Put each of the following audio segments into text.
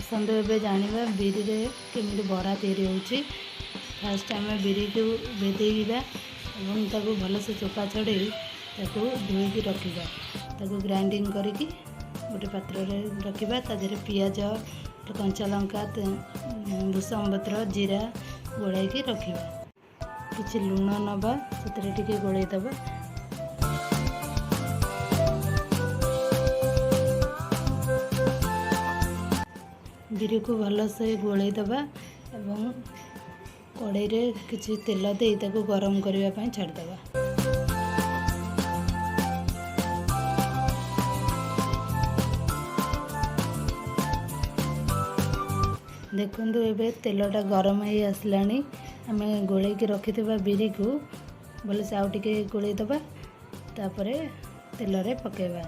आसतु ए जाना बिरी रे केमी बरा तैयारी होची। फास्ट आम बिरी को भेदेगा और भलसे चोपा छड़े धोईकी रखा ग्राइंडिंग करके गोटे पात्र रखा तादेह पियाज कंचा लंका भूसंग पत्र जीरा गोड़ाई रखा किसी लुण नवा से गोलैदबा बिरी को भलसे गोलैदबा एवं कड़ाई रे किसी तेल दे गरम करने छाड़दबा। देखु ए तेलटा गरम हो आसला आम गोलैकी रखि बिरी को भलसे आउ टिके गोलैदबा तापर तेल रे पकेबा।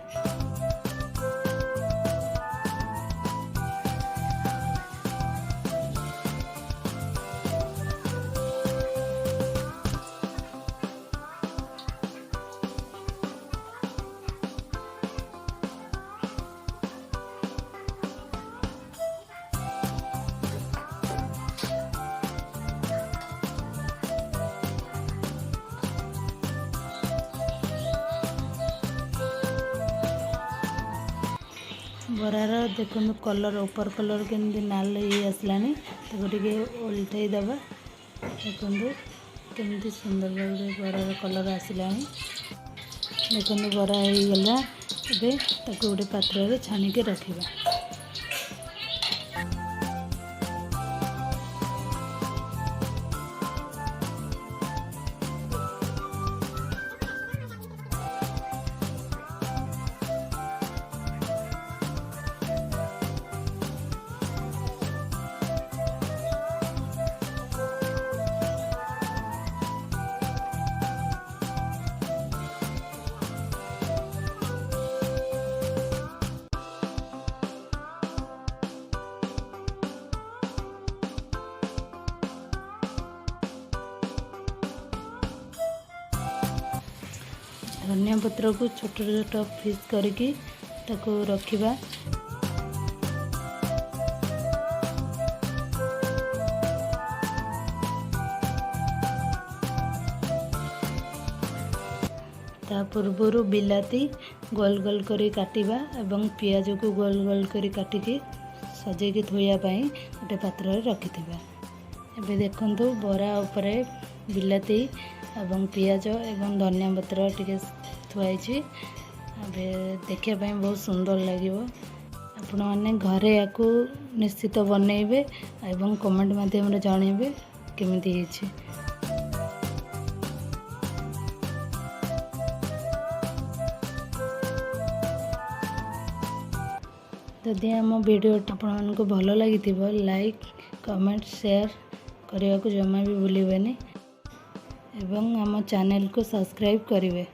बरार देखो कलर ऊपर कलर केमती नाल आसला उल्टाई दबा। देखो केमती सुंदर भाव बरार कलर आसला। देखो बरा हो गला गोटे पात्र छाणिके रखा। धनिया पत्र को छोट छोट पीस करके रखिबा। ता पूर्वर बिलाती गोल गोल करी काटिबा एवं पियाज को गोल गोल करी काटिकी सजेकी थोया पाई गोटे पात्र रखिथिबा। एबे देखंतु बरा उपरे बिलाती एवं पियाज एवं धनिया पत्र टिके थुआई। देखा बहुत सुंदर लगे। आपण मैंने घरे या निश्चित बनइबे एवं कमेंट माध्यम जनइबे केमिति हेछि। जदि आम वीडियो आपण को भल लगी लाइक कमेंट शेयर करने को जमा भी भूलिबेनी एवं आम चैनल को सब्सक्राइब करेंगे।